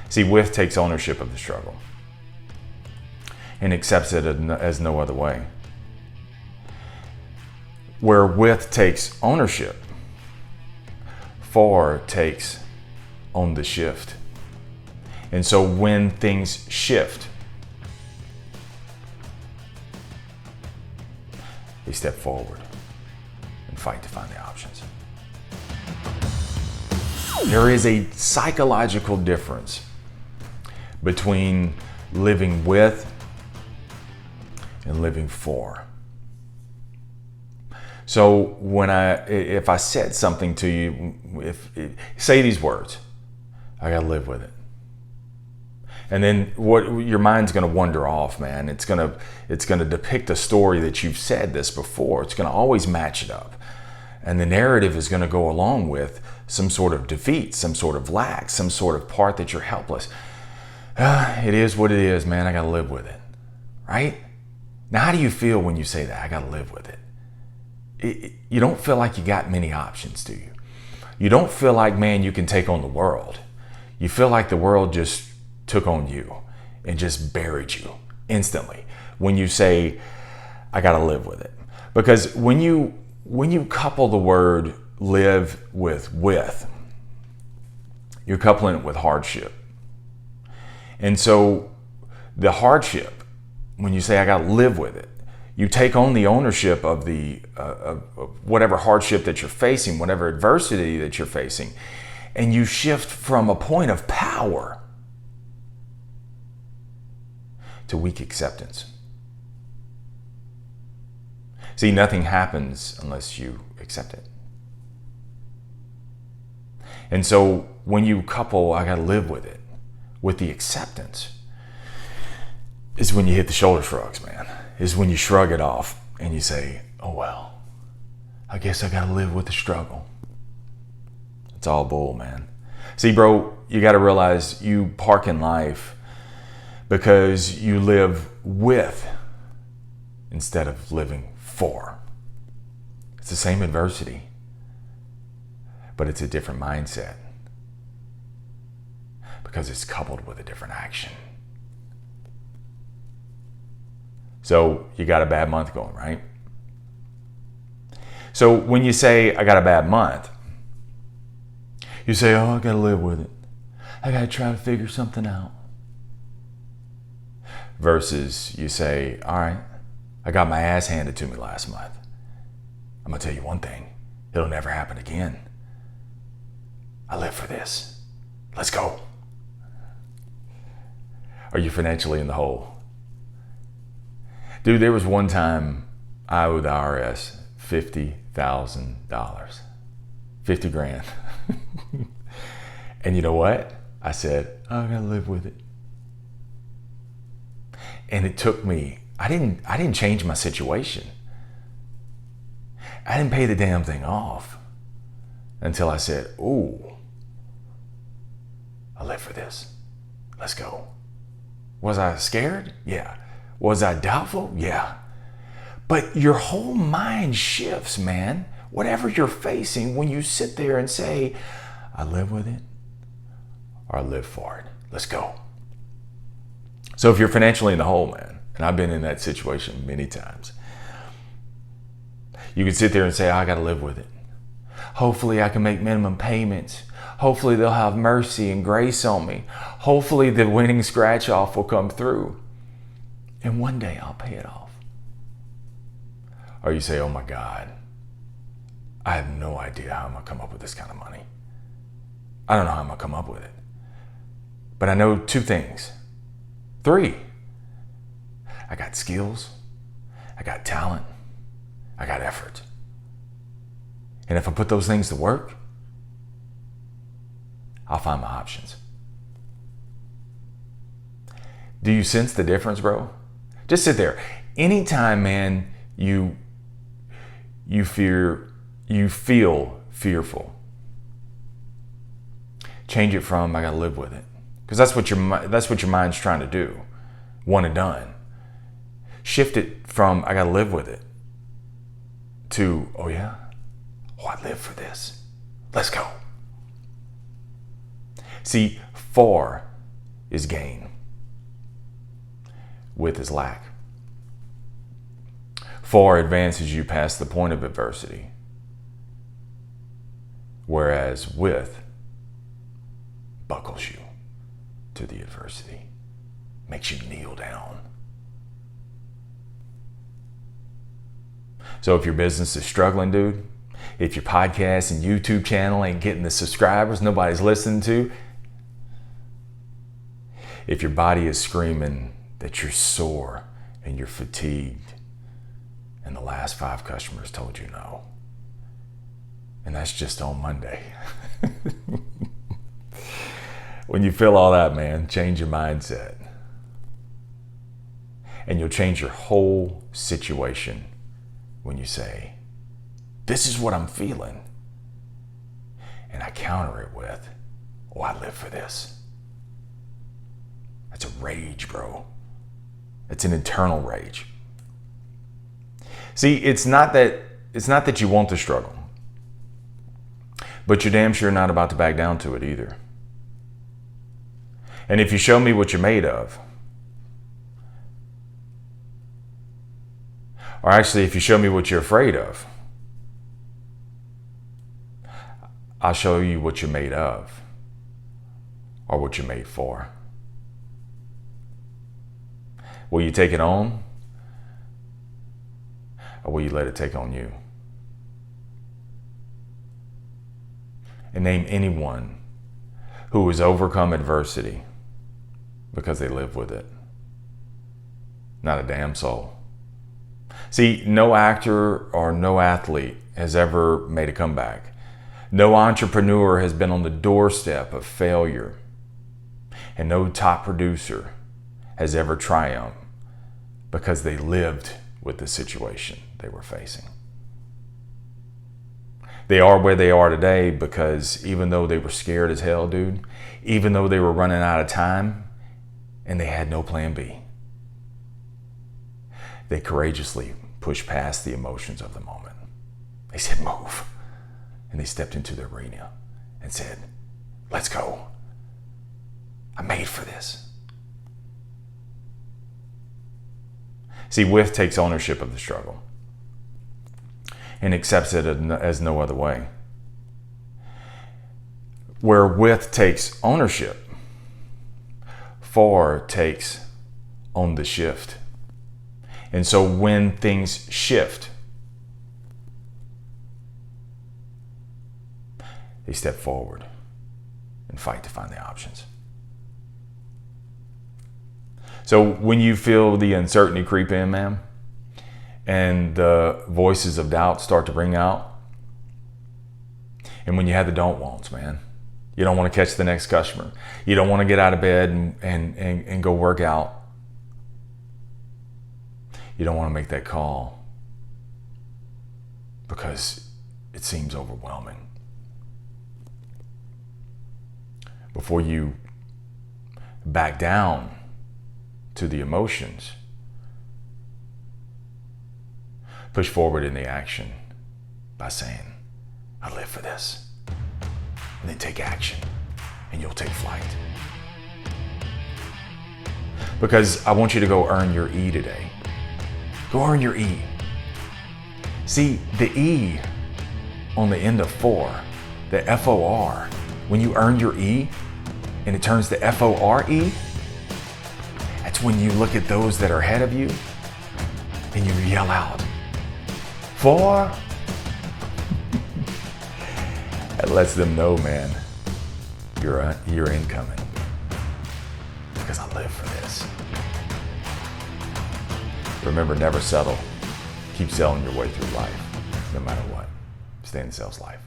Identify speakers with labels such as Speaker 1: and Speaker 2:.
Speaker 1: See, with takes ownership of the struggle and accepts it as no other way. Where with takes ownership, for takes on the shift. And so when things shift, they step forward and fight to find the options. There is a psychological difference between living with and living for. So if I said something to you, say these words, I gotta live with it. And then what your mind's gonna wander off, man. It's gonna depict a story that you've said this before. It's gonna always match it up. And the narrative is gonna go along with some sort of defeat, some sort of lack, some sort of part that you're helpless. It is what it is, man. I gotta live with it, right? Now, how do you feel when you say that? I gotta live with it. You don't feel like you got many options, do you? You don't feel like, man, you can take on the world. You feel like the world just took on you and just buried you instantly when you say, I gotta live with it. Because when you couple the word live with, you're coupling it with hardship. And so the hardship, when you say I gotta live with it, you take on the ownership of of whatever hardship that you're facing, whatever adversity that you're facing, and you shift from a point of power to weak acceptance. See, nothing happens unless you accept it. And so when you couple, I gotta live with it, with the acceptance, is when you hit the shoulder shrugs, man. Is when you shrug it off and you say, oh well, I guess I gotta live with the struggle. It's all bull, man. See, bro, you gotta realize you park in life because you live with instead of living for. It's the same adversity, but it's a different mindset because it's coupled with a different action. So you got a bad month going, right? So when you say, I got a bad month, you say, oh, I got to live with it. I got to try to figure something out. Versus you say, all right, I got my ass handed to me last month. I'm going to tell you one thing. It'll never happen again. I live for this. Let's go. Are you financially in the hole? Dude, there was one time I owed the IRS $50,000. 50 grand. And you know what? I said, oh, I gotta live with it. And it took me, I didn't change my situation. I didn't pay the damn thing off until I said, ooh, I live for this. Let's go. Was I scared? Yeah. Was I doubtful? Yeah. But your whole mind shifts, man. Whatever you're facing, when you sit there and say, I live with it or I live for it. Let's go. So if you're financially in the hole, man, and I've been in that situation many times, you can sit there and say, I got to live with it. Hopefully I can make minimum payments. Hopefully they'll have mercy and grace on me. Hopefully the winning scratch off will come through. And one day I'll pay it off. Or you say, oh my God, I have no idea how I'm gonna come up with this kind of money. I don't know how I'm gonna come up with it. But I know two things. 3. I got skills, I got talent, I got effort. And if I put those things to work, I'll find my options. Do you sense the difference, bro? Just sit there. Anytime, man, you feel fearful, change it from I gotta live with it, because that's what your mind's trying to do. One and done. Shift it from I gotta live with it to oh yeah, I live for this. Let's go. See, for is gain. Width is lack. Far advances you past the point of adversity, whereas width buckles you to the adversity, makes you kneel down. So if your business is struggling, dude, if your podcast and YouTube channel ain't getting the subscribers nobody's listening to, if your body is screaming that you're sore and you're fatigued and the last 5 customers told you no, and that's just on Monday. When you feel all that, man, change your mindset. And you'll change your whole situation when you say, this is what I'm feeling. And I counter it with, oh, I live for this. That's a rage, bro. It's an internal rage. See, it's not that you want to struggle, but you're damn sure not about to back down to it either. And if you show me what you're made of, or actually if you show me what you're afraid of, I'll show you what you're made of or what you're made for. Will you take it on, or will you let it take on you? And name anyone who has overcome adversity because they live with it. Not a damn soul. See, no actor or no athlete has ever made a comeback. No entrepreneur has been on the doorstep of failure. And no top producer has ever triumphed because they lived with the situation they were facing. They are where they are today because even though they were scared as hell, dude, even though they were running out of time and they had no plan B, they courageously pushed past the emotions of the moment. They said, move. And they stepped into the arena and said, let's go. I'm made for this. See, Width takes ownership of the struggle and accepts it as no other way. Where Width takes ownership, Far takes on the shift. And so when things shift, they step forward and fight to find the options. So when you feel the uncertainty creep in, man, and the voices of doubt start to ring out, and when you have the don't wants, man, you don't want to catch the next customer. You don't want to get out of bed and go work out. You don't want to make that call because it seems overwhelming. Before you back down to the emotions, push forward in the action by saying, I live for this. And then take action and you'll take flight. Because I want you to go earn your E today. Go earn your E. See, the E on the end of for, the F-O-R, when you earn your E and it turns to F-O-R-E, that's when you look at those that are ahead of you and you yell out, for. That lets them know, man, you're incoming. Because I live for this. Remember, never settle. Keep selling your way through life, no matter what. Stay in the sales life.